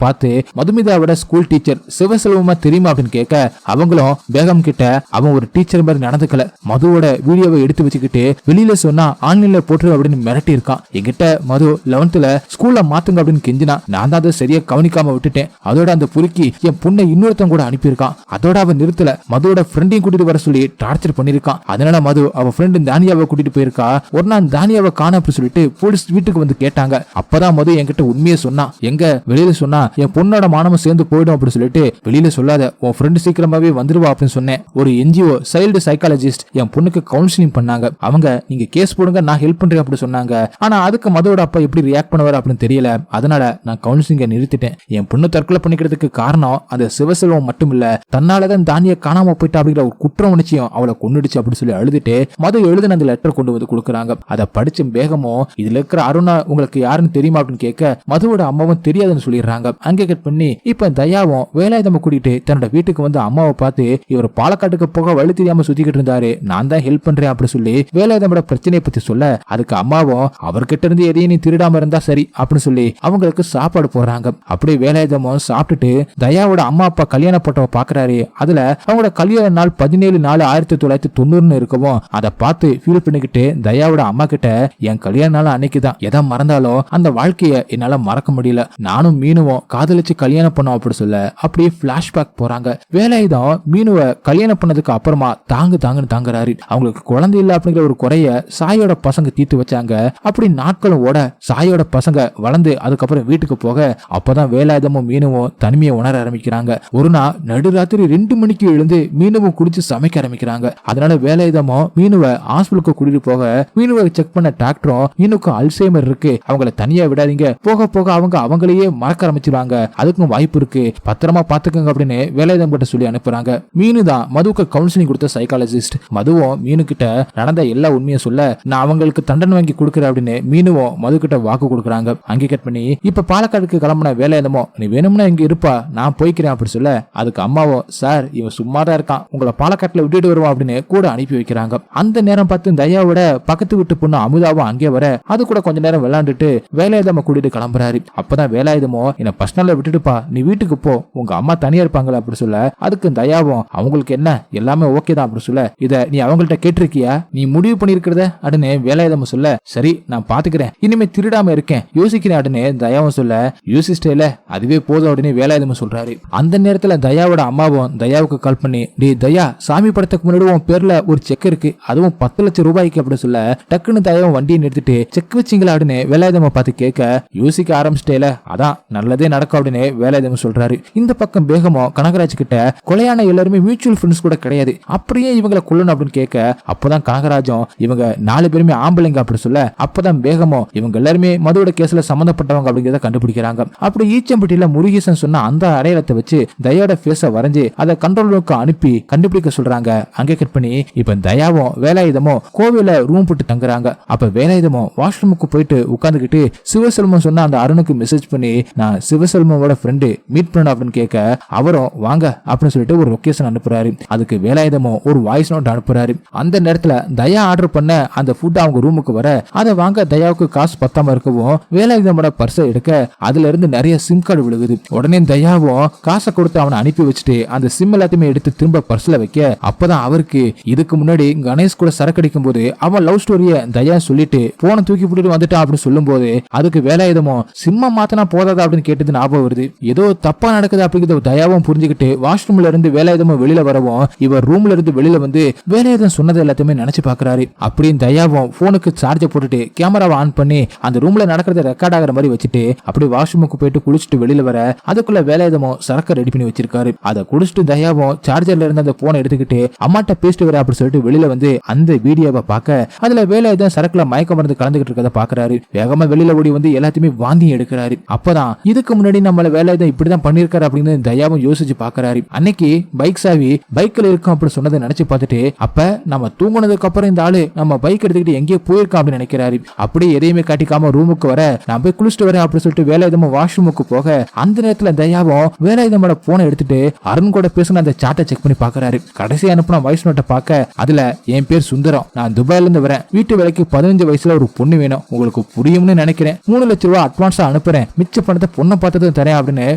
Speaker 1: பார்த்து மதுமிதாவோட ஸ்கூல் டீச்சர் சிவசெல்வமா தெரியுமா அப்படின்னு கேட்க அவங்களும் பேகம் கிட்ட அவன் ஒரு டீச்சர் மாதிரி நடந்துக்கல மதுவோட வீடியோவை எடுத்து வச்சுக்கிட்டு வெளியில சொன்னா ஆன்லைன்ல போட்டு அப்படின்னு மிரட்டி இருக்கான். என்கிட்ட மது 11th ஸ்கூல்ல மாத்துங்க அப்படின்னு கெஞ்சினா நான் தான் அதை சரியா கவனிக்காம விட்டுட்டேன். அதோட அந்த புருக்கி என் பொண்ணை இன்னொருத்தன் கூட அனுப்பியிருக்கான். அதோட அவன் நிறுத்தல மதுவோட ஃப்ரெண்டையும் கூட்டிட்டு வர சொல்லி டார்ச்சர் பண்ணிருக்கான். அதனால மது அவ ஃப்ரெண்டு தானியாவை கூட்டிட்டு போயிருக்கா. ஒரு நாள் தானியாவை காண அப்படி சொல்லிட்டு போலீஸ் வீட்டுக்கு வந்து கேட்டாங்க. அப்பதான் மது என்கிட்ட உண்மையை சொன்னா எங்க வெளியில சொன்னா என் பொண்ணோட மானமும் சேர்ந்து போயிடும் அப்படின்னு சொல்லிட்டு வெளியில சொல்லாத உன் ஃப்ரெண்டு சீக்கிரமாவே வந்துருவா அப்படின்னு சொன்னேன். ஒரு என்ஜிஓ சைல்டு சைக்காலஜிஸ்ட் என் பொண்ணுக்கு கவுன்சிலிங் பண்ணாங்க. அவங்க நீங்க கேஸ் போடுங்க நான் ஹெல்ப் பண்றேன் அப்படி சொன்னாங்க. ஆனா அதுக்கு மதுவோட அப்பா எப்படி ரியாக்ட் பண்ணுவார் அப்படின்னு தெரியல. அதனால நான் கவுன்சிலிங்க நிறுத்திட்டேன். என் பொண்ணு தற்கொலை பண்ணிக்கிறதுக்கு காரணம் அந்த சிவசெல்வம் மட்டும் இல்ல தன்னாலதான் தானிய காணாம போயிட்டா அப்படிங்கிற ஒரு குற்றம் உணர்ச்சியும் அவளை கொன்னுடுச்சு அப்படி சொல்லி அழுதுட்டு மது எழுதின அந்த லெட்டர் கொண்டு வந்து கொடுக்குறாங்க. அதை படிச்ச பேகமோ இதுல இருக்கிற அருணா உங்களுக்கு யாருன்னு தெரியுமா அப்படின்னு கேட்க மதுவோட அம்மாவும் தெரியாதுன்னு சொல்லிடுறாங்க. அங்கே கட் பண்ணி இப்ப தயாவும் வேலாயுதம் கூட்டிட்டு தன்னோட வீட்டுக்கு வந்து அம்மாவை பார்த்து இவர் பாலக்காட்டுக்கு போக வழி தெரியாம சுத்திக்கிட்டு இருந்தாரு நான் தான் ஹெல்ப் பண்றேன் அப்படி சொல்லி வேலாயுதமோட பிரச்சனையை பத்தி சொல்ல அதுக்கு அம்மாவும் அவர்கிட்ட இருந்து எதையும் நீ திருடாம இருந்தா சரி அப்படின்னு சொல்லி அவங்களுக்கு சாப்பாடு போடுறாங்க. அப்படியே வேலாயுதமும் சாப்பிட்டுட்டு தயாவோட அம்மா அப்பா கல்யாண போட்டோவை பாக்குறாரு. அதுல அவங்களோட கல்யாண நாள் 17/4/1990 இருக்கவும் அதை பார்த்து ஃபீல் பண்ணிக்கிட்டு தயாவோட அம்மா கிட்ட என் கல்யாண நாள் அன்னைக்குதான் எதை மறந்தாலும் அந்த வாழ்க்கைய என்னால மறக்க முடியல நானும் மீனுவும் காதலிச்சு கல்யாணம் பண்ணோம் அப்படி சொல்ல அப்படியே பிளாஷ்பேக் போறாங்க. வேலாயுதம் மீனுவை கல்யாணம் பண்ணதுக்கு அப்புறமா தாங்குன்னு தாங்குறாரு. அவங்களுக்கு குழந்தை இல்ல அப்படிங்கிற ஒரு குறைய சாயோட பசங்க தீர்த்து வச்சாங்க. அப்படி நாட்களும் ஓட சாயோட பசங்க வளர்ந்து அதுக்கப்புறம் வீட்டுக்கு போக அப்பதான் வேலாயுதமும் மீனுவும் தனிமையை உணர ஆரம்பிக்கிறாங்க. ஒரு நாள் நடுராத்திரி 2 மணிக்கு எழுந்து மீனுவும் குடிச்சு சமைக்க ஆரம்பிக்கிறாங்க. அதனால வேலாயுதமும் மீனுவை ஹாஸ்பிட்டலுக்கு கூட்டிட்டு போக மீனுவை செக் பண்ண டாக்டரும் மீனுக்கு அல்சைமர் இருக்கு அவங்களை தனியா விடாதீங்க போக போக அவங்களையே மறக்க ஆரம்பிச்சிருவாங்க அதுக்கும் வாய்ப்பு இருக்கு பத்திரமா பாத்துக்கங்க அப்படின்னு வேலாயுதம் கிட்ட சொல்லி அனுப்புறாங்க. மீனு தான் மதுவுக்கு கவுன்சிலிங் கொடுத்த சைக்காலஜிஸ்ட். மதுவும் மீனு கிட்ட நடந்த எல்லா உண்மையை சொல்ல நான் அவங்களுக்கு தண்டனை வாங்கி கொடுக்குறேன் அப்படின்னு மீனுவும் மது கிட்ட வாக்கு கொடுக்குறாங்க. அங்கே கட் பண்ணி இப்ப பாலக்காடுக்கு கிளம்பின வேலாயுதமோ நீ வேணும்னா இங்க இருப்பா நான் போய்க்கிறேன் அப்படி சொல்ல அதுக்கு அம்மாவோ சார் இவன் சும்மாதான் இருக்கான் உங்களை பாலக்காட்டுல விட்டுட்டு வருவான் அப்படின்னு கூட அனுப்பி வைக்கிறாங்க. அந்த நேரம் பார்த்து தயாவோட பக்கத்து வீட்டு பொண்ணு அமுதாவும் அங்கே வர அது கூட கொஞ்ச நேரம் விளையாண்டுட்டு வேலாயுதம கூட்டிட்டு கிளம்புறாரு. அப்பதான் வேலாயுதமோ என்ன பர்சனலா விட்டுட்டுப்பா நீ வீட்டுக்கு போ உங்க அம்மா தனியா இருப்பாங்களா அப்படி சொல்ல அதுக்கு தயாவும் அவங்களுக்கு என்ன எல்லாமே ஓகே தான் அப்படி சொல்ல இத நீ அவங்கள்ட்ட கேட்டிருக்கியா நீ முடிவு பண்ணிருக்கிறத அப்படின்னு வேலாயுதம் சொல்ல சரி நான் பாத்துக்கிறேன் இனிமே திருடாம இருக்கேன் யோசிக்கிறேன் அப்படின்னு தயாவும் சொல்ல யோசிச்சிட்டேல அதுவே போதும் அப்படின்னு வேலாயுதம் சொல்றாரு. அந்த நேரத்துல தயாவோட அம்மாவும் தயாவுக்கு கால் பண்ணி டே தயா சாமி படத்துக்கு முன்னாடி உன் பேர்ல ஒரு செக் இருக்கு அதுவும் 10 லட்சம் ரூபாய்க்கு அப்படி சொல்ல டக்குன்னு தயாவும் வண்டியை நிறுத்திட்டு செக் வச்சிங்களா அப்படின்னு வேலாயுதம் பார்த்து கேட்க யோசிக்க ஆரம்பிச்சிட்டேல அதான் நல்லதே நடக்கும் அப்படின்னு வேலாயுதம் சொல்றாரு. இந்த பக்கம் பேகமோ கனகராஜ் கிட்ட கொலையான எல்லாருமே மியூச்சுவல் ஃப்ரெண்ட்ஸ் கூட கிடையாது அப்படியே இவங்களை கொல்லணும் அப்படின்னு கேட்க அப்பதான் கனகராஜும் இவங்க 4 பேருமே ஆம்பளைங்க அப்படி சொல்ல அப்பதான் பேகமோ இவங்க எல்லாருமே மதுவோட கேஸ்ல சம்பந்தப்பட்டவங்க அப்படிங்கிறத கண்டுபிடிக்கிறாங்க. அப்படி ஈச்சம்பட்டியில முருகேசன் சொன்ன அந்த அடையாளத்தை வச்சு தயாவோட ஃபேஸ வரைஞ்சு அதை கண்ட்ரோல் ரூமுக்கு அனுப்பி கண்டுபிடிக்க சொல்றாங்க. அங்கே கட் பண்ணி இப்ப தயாவும் வேலாயுதமும் கோவில ரூம் போட்டு தங்குறாங்க. அப்ப வேலாயுதமும் வாஷ்ரூமுக்கு போயிட்டு உட்கார்ந்துகிட்டு சிவசெல்வம் சொன்ன அந்த அருணுக்கு மெசேஜ் பண்ணி நான் சிவசெல்வமோட அவங்களோட ஃப்ரெண்டு மீட் பண்ணணும் அப்படின்னு கேட்க அவரும் வாங்க அப்படின்னு சொல்லிட்டு ஒரு லொகேஷன் அனுப்புறாரு. அதுக்கு வேலாயுதமும் ஒரு வாய்ஸ் நோட் அனுப்புறாரு. அந்த நேரத்துல தயா ஆர்டர் பண்ண அந்த ஃபுட் அவங்க ரூமுக்கு வர அதை வாங்க தயாவுக்கு காசு பத்தாம இருக்கவும் வேலாயுதமோட பர்ஸை எடுக்க அதுல இருந்து நிறைய சிம் கார்டு விழுகுது. உடனே தயாவும் காசை கொடுத்து அவனை அனுப்பி வச்சுட்டு அந்த சிம் எல்லாத்தையுமே எடுத்து திரும்ப பர்ஸ்ல வைக்க அப்பதான் அவருக்கு இதுக்கு முன்னாடி கணேஷ் கூட சரக்கு அடிக்கும் போது அவன் லவ் ஸ்டோரிய தயா சொல்லிட்டு போன தூக்கி போட்டு வந்துட்டான் அப்படின்னு சொல்லும் போது அதுக்கு வேலாயுதமும் சிம்ம மாத்தனா போதாதா அப்படின்னு கேட்டது ஞாபகம் வருது. ஏதோ தப்பா நடக்குது அப்படிங்கிறத தயாவும் புரிஞ்சுக்கிட்டு வாஷ்ரூம்ல இருந்து வேலாயுதமும் வெளியில வரவும் இவர் ரூம்ல இருந்து வெளியில வந்து வேலாயுதம் சொன்னது எல்லாத்தையுமே நினைச்சு பாக்குறாரு. அப்படின்னு தயாவும் போனுக்கு சார்ஜ போட்டுட்டு கேமராவை ஆன் பண்ணி அந்த ரூம்ல நடக்கிறத ரெக்கார்ட் ஆகிற மாதிரி வச்சுட்டு அப்படியே வாஷ்ரூமுக்கு போயிட்டு குளிச்சுட்டு வெளியில வர அதுக்குள்ள வேலாயுதமும் சரக்கு ரெடி பண்ணி வச்சிருக்காரு. அதை குடிச்சிட்டு தயாவும் சார்ஜர்ல இருந்து அந்த போனை எடுத்துக்கிட்டு அம்மாட்ட பேசிட்டு வர அப்படின்னு சொல்லிட்டு வெளியில வந்து அந்த வீடியோவை பார்க்க அதுல வேலாயுதம் சரக்குல மயக்க மருந்து கலந்துகிட்டு இருக்கதை பாக்குறாரு. வேகமா வெளியில ஓடி வந்து எல்லாத்தையுமே வாந்தி எடுக்கிறாரு. அப்பதான் இதுக்கு முன்னாடி நம்மள வேலாயுதம் இப்படிதான் பண்ணிருக்காரு அப்படின்னு தயாவும் யோசிச்சு பாக்குறாரு. அன்னைக்கு பைக் சாவி பைக்ல இருக்கும் அப்படின்னு சொன்னதை நினைச்சு பார்த்துட்டு அப்ப நம்ம தூங்குனதுக்கு அப்புறம் இந்த ஆளு நம்ம பைக் எடுத்துக்கிட்டு எங்கேயோ போயிருக்கோம் அப்படின்னு நினைக்கிறாரு. அப்படியே எதையுமே காட்டிக்காம ரூமுக்கு வர நான் போய் குளிச்சுட்டு வரேன் அப்படின்னு சொல்லிட்டு வேலாயுதமும் வாஷ்ரூமுக்கு போக அந்த நேரத்துல தயாவும் வேலாயுதமோட போனை எடுத்துட்டு அருண் கூட பேசின அந்த சாட்டை செக் பண்ணி பாக்குறாரு. கடைசி அனுப்பின வாய்ஸ் நோட்டை பார்க்க அதுல என் பேர் சுந்தரம், நான் துபாயில இருந்து வரேன், வீட்டு வேலைக்கு 15 வயசுல ஒரு பொண்ணு வேணும், உங்களுக்கு புரியும்னு நினைக்கிறேன், 3 லட்சம் ரூபாய் அட்வான்ஸா அனுப்புறேன், மிச்ச பணத்தை பொண்ணை பார்த்ததும் தரேன் அப்படின்னு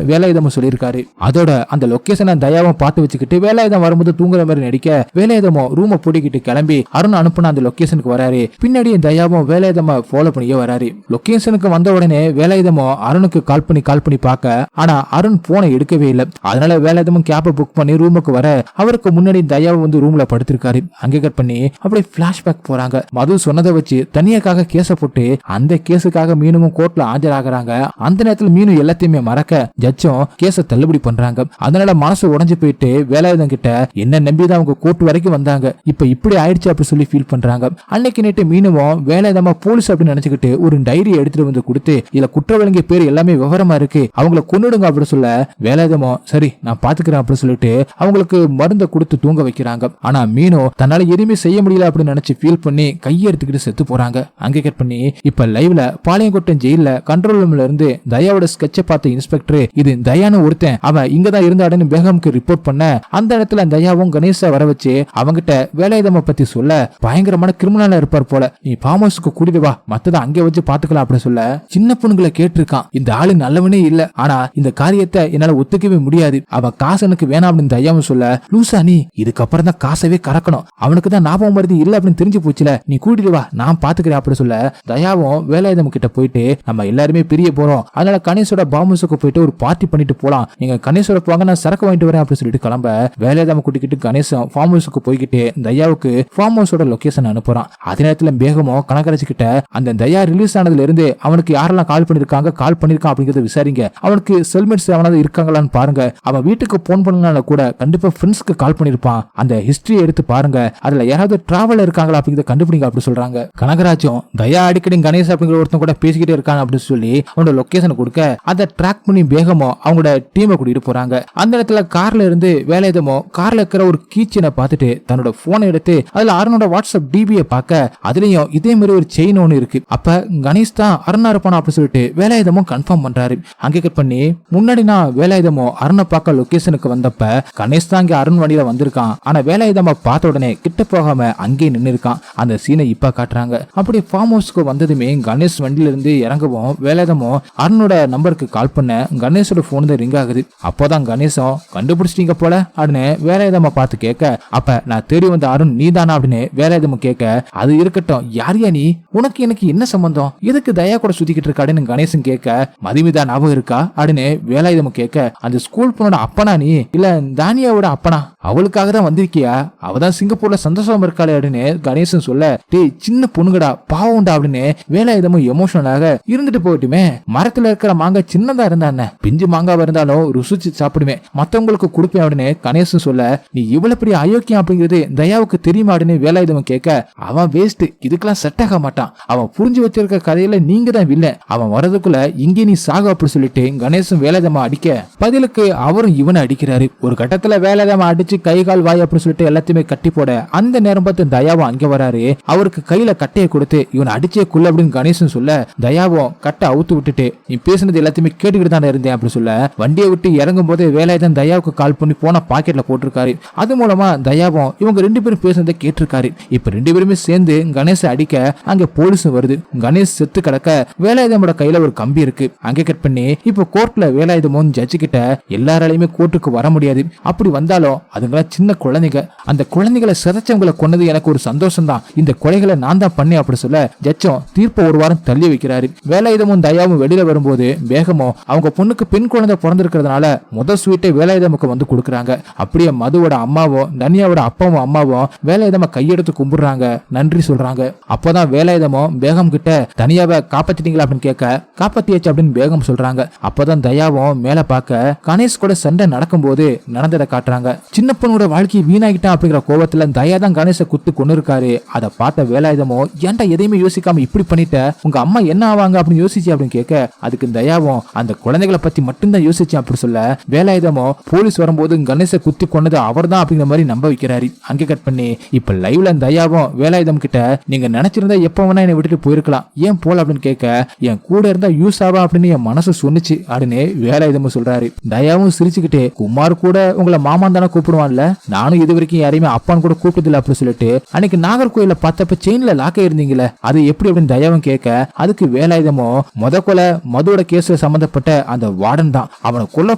Speaker 1: வேலாயுதமும் சொல்லியிருக்காரு. அதோட அந்த லொகேஷனை தயாவும் பார்த்து வச்சுக்கிட்டு வேலாயுதம் வரும்போது தூங்குற மாதிரி நடிக்க வேலாயுதமும் ரூமை பூட்டிக்கிட்டு கிளம்பி அருண் அனுப்புன அந்த லொகேஷனுக்கு வராரு. பின்னாடி தயாவும் வேலாயுதமா ஃபாலோ பண்ணியே வராரு. லொகேஷனுக்கு வந்த உடனே வேலாயுதமும் அருணுக்கு கால் பண்ணி பார்க்க ஆனா அருண் போனை எடுக்கவே இல்லை. அதனால வேலாயுதமும் கேப்பை புக் பண்ணி ரூமுக்கு வர அவருக்கு முன்னாடி தயாவை வந்து ரூம்ல படுத்திருக்காரு. அங்கே கட் பண்ணி அப்படியே பிளாஷ்பேக் போறாங்க. மது சொன்னதை வச்சு தனியாக்காக கேஸ போட்டு அந்த கேஸுக்காக மீனும் கோர்ட்ல ஆஜராகிறாங்க. அந்த நேரத்துல மீனு எல்லாத்தையுமே மறக்க ஜட்ஜும் கேஸ தள்ளுபடி பண்றாங்க. அதனால மனசு உடைஞ்சு போயிட்டு வேலாயுதம் கிட்ட என்ன நம்பிதான் அவங்க கோர்ட் வரைக்கும் வந்தாங்க, இப்ப இப்படி ஆயிடுச்சு அப்படி சொல்லி ஃபீல் பண்றாங்க. அன்னைக்கு நேற்று மீனுவும் வேலாயுதமா போலீஸ் அப்படின்னு நினைச்சுக்கிட்டு ஒரு டைரி எடுத்துட்டு வந்து கொடுத்து இதுல குற்றவாளிங்க பேர் எல்லாமே விவரமா இருக்கு, அவங்களை கொன்னுடுங்க அப்படின்னு சொல்ல வேலாயுதமும் சரி நான் பாத்துக்கிறேன் அப்படின்னு சொல்லிட்டு அவங்களுக்கு மருந்தை கொடுத்து தூங்க வைக்கிறாங்க. ஆனா மீனோ தன்னால எதுவுமே செய்ய முடியல அப்படின்னு நினைச்சு ஃபீல் பண்ணி கையை எடுத்துக்கிட்டு செத்து போறாங்க. அங்கே கட் பண்ணி இப்ப லைவ்ல பாளையங்கோட்டை ஜெயில கண்ட்ரோல் ரூம்ல இருந்து தயாவோட ஸ்கெட்சை பார்த்த இன்ஸ்பெக்டர் இது தயான்னு ஒருத்தன் அவன் இங்கதான் இருந்தாடுன்னு பேகம்க்கு ரிப்போர்ட் பண்ண அந்த இடத்துல தயாவும் கணேச வர வச்சு அவங்கிட்ட வேலாயுதம பத்தி சொல்ல பயங்கரமான கிரிமினலா இருப்பார் போல, நீ ஃபார்ம் ஹவுஸ்க்கு கூட்டிட்டு வா மத்ததை அங்கே வச்சு பாத்துக்கலாம் அப்படின்னு சொல்ல சின்ன பொண்ணுங்களை கேட்டிருக்கான். இந்த ஆளு நல்லவனே இல்ல, ஆனா இந்த காரியத்தை என்னால ஒத்துக்கவே முடியாது, அவ காசு எனக்கு வேணாம் அப்படின்னு தயாவும் சொல்ல லூசா நீ இதுக்கப்புறம் தான் காசவே கறக்கணும், அவனுக்கு தான் ஞாபகம் மருதி இல்ல அப்படின்னு தெரிஞ்சு போச்சுல, நீ கூட்டிட்டு வா நான் பாத்துக்கிறேன் அப்படின்னு சொல்ல தயாவும் வேலாயுதம் கிட்ட போயிட்டு நம்ம எல்லாருமே பிரிய போறோம், அதனால கணேசோட பாம்புஸுக்கு போயிட்டு ஒரு பார்ட்டி பண்ணிட்டு போலாம், நீங்க கணேசோட போங்க நான் சரக்கு வாங்கிட்டு வரேன் அப்படின்னு சொல்லிட்டு கிளம்ப வேலாயுதம் கூட்டிக்கிட்டு கணேசன் ஃபார்ம் ஹவுஸுக்கு போய்கிட்டு தயாவுக்கு ஃபார்ம் ஹவுஸோட லொகேஷன் அனுப்புறான். அதே நேரத்துல பேகமும் கணக்கரைச்சுக்கிட்ட அந்த தயா ரிலீஸ் ஆனதுல இருந்து அவனுக்கு யாரெல்லாம் கால் பண்ணிருக்கான் அப்படிங்கறத விசாரிங்க, அவனுக்கு செல்மெட்ஸ் அவனாவது இருக்காங்களான்னு பாருங்க, அவன் வீட்டுக்கு போன் பண்ணனால கூட கண்டிப்பா ஃப்ரெண்ட்ஸ்க்கு கால் பண்ணிருப்பான், அந்த ஹிஸ்டரியை எடுத்து பாருங்க, அதுல யாராவது டிராவல் இருக்காங்களா அப்படிங்கறத கண்டுபிடிங்க அப்படி சொல்றாங்க. கனகராஜும் தயா அடிக்கடி கணேஷ் அப்படிங்கிற ஒருத்தன் கூட பேசிக்கிட்டே இருக்காங்க அப்படின்னு சொல்லி அவனோட லொகேஷன் கொடுக்க அதை ட்ராக் பண்ணி பேகமோ அவங்களோட டீமை கூட்டிட்டு போறாங்க. அந்த இடத்துல கார்ல இருந்து வேலாயுதமோ கார்ல இருக்கிற ஒரு கீச்சனை பார்த்துட்டு தன்னோட போனை எடுத்து அதுல அருணோட வாட்ஸ்அப் டிபியை பார்க்க அதுலயும் இதே மாதிரி ஒரு செயின் ஒன்று இருக்கு. அப்ப கணேஷ் தான் அருணா இருப்பானா அப்படின்னு சொல்லிட்டு வேலாயுதமும் கன்ஃபார்ம் பண்றாரு. அங்கே கட் பண்ணி முன்னாடி நான் வேலாயுதமோ அருணை பார்க்க லொகேஷனுக்கு வந்தப்ப கணேஷ் தான் இங்க அருண் வண்டியில வந்திருக்கான், ஆனா வேலாயுதமா பார்த்த உடனே கிட்ட போகாம அங்கே நின்று இருக்கான். அந்த சீனை இப்ப காட்டுறாங்க. அப்படி ஃபார்ம் ஹவுஸ்க்கு வந்ததுமே கணேஷ் வண்டியில இருந்து இறங்கவும் வேலாயுதமோ அருணோட நம்பருக்கு கால் பண்ண கணேஷோட போன் தான் ரிங் ஆகுது. அப்போதான் கணேசம் கண்டுபிடிச்சிட்டீங்க போல அப்படின்னு வேலாயுதமா பார்த்து கேட்க அப்ப நான் தேடி வந்த அருண் நீதானா அப்படின்னு வேலாயுதமும் கேட்க அது இருக்கட்டும் யாரியா நீ, உனக்கு எனக்கு என்ன சம்பந்தம், எதுக்கு தயா கூட சுத்திக்கிட்டு இருக்காடுன்னு கணேசன் கேட்க மதுமிதா ஞாபகம் இருக்கா அப்படின்னு வேலாயுதமும் கேட்க அந்த ஸ்கூல் பொண்ணோட அப்பனா நீ இல்ல தானியாவோட அப்பனா, அவளுக்காக தான் வந்திருக்கியா, அவதான் சிங்கப்பூர்ல சந்தோஷமா இருக்காளே அப்படின்னு கணேசன் சொல்ல டேய் சின்ன பொண்ணுங்கடா பாவம்டா அப்படின்னு வேலாயுதமும் எமோஷனலாக இருந்துட்டு போகட்டுமே, மரத்துல இருக்கிற மாங்காய் சின்னதா இருந்தா என்ன, பிஞ்சு மாங்காய் இருந்தாலும் ருசிச்சு சாப்பிடுவேன், மத்தவங்களுக்கு கொடுப்பேன் அப்படின்னு கணேசன் சொல்ல நீ இவ்வளவு பெரிய அயோக்கியம் அப்படிங்கிறது தயாவுக்கு தெரியுமா அப்படின்னு வேலாயுதம் கேட்க அவன் வேஸ்ட், இதுக்கெல்லாம் செட் ஆக மாட்டான், அவன் புரிஞ்சு வச்சிருக்க கதையில நீங்க தான் வில்ல, அவன் வரதுக்குள்ள இங்கே நீ சாக அப்படி சொல்லிட்டு கணேசன் வேலாயுதமா அடிக்க பதிலுக்கு அவரும் இவனை அடிக்கிறாரு. ஒரு கட்டத்துல வேலாயுதமா அடிச்சு கை கால் வாய் அப்படி சொல்லிட்டு எல்லாத்தையுமே கட்டி போட அந்த நேரம் பார்த்து தயாவும் அங்க வராரு. அவருக்கு கையில கட்டையை கொடுத்து இவனை அடிச்சே குள்ள அப்படின்னு கணேசன் சொல்ல தயாவும் கட்டை அவுத்து விட்டுட்டு நீ பேசுனது எல்லாத்தையுமே கேட்டுக்கிட்டு தானே இருந்தேன் அப்படி சொல்ல வண்டியை விட்டு இறங்கும் போது வேலாயுதம் தயாவுக்கு கால் பண்ணி போன பாக்கெட்ல போட்டிருக்காரு. அது மூலமா தயாவும் இவங்க 2 பேரும் பேசுறதை கேட்டிருக்காரு. இப்ப 2 பேருமே சேர்ந்து கணேச அடிக்க அங்க போலீஸும் வருது. கணேஷ் செத்து கிடக்க வேலாயுதமோட கையில ஒரு கம்பி இருக்கு. அங்க கட் பண்ணி இப்ப கோர்ட்ல வேலாயுதமும் ஜட்ஜு கிட்ட எல்லாராலையுமே கோர்ட்டுக்கு வர முடியாது, அப்படி வந்தாலும் அதுங்களா சின்ன குழந்தைங்க, அந்த குழந்தைகளை சிதைச்சவங்களை கொன்னது எனக்கு ஒரு சந்தோஷம் தான், இந்த கொலைகளை நான் தான் பண்ணி அப்படி சொல்ல ஜட்ஜும் தீர்ப்பை ஒரு வாரம் தள்ளி வைக்கிறாரு. வேலாயுதமும் தயாவும் வெளியில வரும்போது வேகமும் அவங்க பொண்ணுக்கு பெண் குழந்தை பிறந்திருக்கிறதுனால முதல் ஸ்வீட்டை வேலாயுதமுக்கு வந்து கொடுக்குறாங்க. அப்படியே மதுவோட அம்மாவும் தனியாவோட அப்பாவும் அம்மாவும் வேலாயுதம கையெடுத்து கும்பிடுறாங்க, நன்றி சொல்றாங்க. அப்பதான் வேலாயுதமும் பேகம் கிட்ட தனியாவை காப்பாத்திட்டீங்களா அப்படின்னு கேட்க காப்பாத்தியாச்சு அப்படின்னு பேகம் சொல்றாங்க. அப்பதான் தயாவும் மேல பார்க்க கணேஷ் கூட சண்டை நடக்கும் போது நடந்ததை காட்டுறாங்க. சின்ன பொண்ணோட வாழ்க்கையை வீணாகிட்டான் அப்படிங்கிற கோபத்துல தயா தான் கணேச குத்து கொண்டு இருக்காரு. அதை பார்த்த வேலாயுதமோ ஏன்டா எதையுமே யோசிக்காம இப்படி பண்ணிட்ட, உங்க அம்மா என்ன ஆவாங்க அப்படின்னு யோசிச்சு அப்படின்னு கேட்க அதுக்கு தயாவும் அந்த குழந்தைகளை பத்தி மட்டும்தான் யோசிச்சு அப்படி சொல்ல வேலாயுதமோ போலீஸ் வரும்போது கணேச குத்தி கொண்டது அவர் தான் அப்படிங்கிற மாதிரி நம்ப வைக்கிறாரு. அங்கே கட் பண்ணி இப்ப லைவ்ல தயாவும் வேலாயுதம் கிட்ட நீங்க நினைச்சிருந்தா எப்ப வேணா என்னை விட்டுட்டு போயிருக்கலாம், ஏன் போல அப்படின்னு கேட்க என் கூட இருந்தா யூஸ் ஆவா அப்படின்னு என் மனசு சொன்னிச்சு அப்படின்னு வேலாயுதமும் சொல்றாரு. தயாவும் சிரிச்சுக்கிட்டே குமார் கூட உங்களை மாமான் தானே கூப்பிடுவான்ல, நானும் இது வரைக்கும் யாரையுமே அப்பான்னு கூட கூப்பிட்டதில்ல அப்படி சொல்லிட்டு அன்னைக்கு நாகர்கோயில பார்த்தப்ப செயின்ல லாக்க இருந்தீங்களே அது எப்படி அப்படின்னு தயாவும் கேட்க அதுக்கு வேலாயுதமோ முத கொலை மதுவோட கேஸ்ல சம்பந்தப்பட்ட அந்த வார்டன் தான், அவனை கொல்ல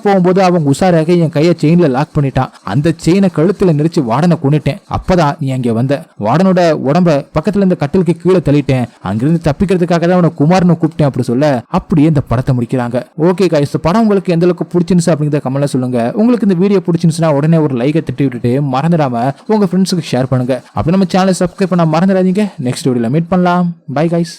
Speaker 1: போகும்போது அவங்க உஷாராக என் கையை செயின்ல லாக் பண்ணிட்டான், அந்த செயினை கழுத்துல நெரிச்சு வார்டனை கொண்டுட்டேன், அப்பதான் நீ அங்க வந்த, வார்டனோட உடம்ப பக்கத்துல இருந்த கட்டிலுக்கு கீழே தள்ளிட்டேன், அங்கிருந்து தப்பிக்கிறதுக்காக தான் அவனை குமார்னு கூப்பிட்டேன் அப்படி சொல்ல அப்படியே இந்த படத்தை முடிக்கிறாங்க. ஓகே கைஸ், படம் உங்களுக்கு எந்த அளவுக்கு பிடிச்சிருந்துச்சு அப்படிங்கறத கமெண்ட்ல சொல்லுங்க. உங்களுக்கு இந்த வீடியோ பிடிச்சிருந்துச்சுன்னா உடனே ஒரு லைக்கை தட்டி விட்டுட்டு மறந்துடாம உங்க ஃப்ரெண்ட்ஸுக்கு ஷேர் பண்ணுங்க. அப்படி நம்ம சேனலை சப்ஸ்கிரைப் பண்ண மறந்துடாதீங்க. நெக்ஸ்ட் வீடியோல மீட் பண்ணலாம். Bye guys.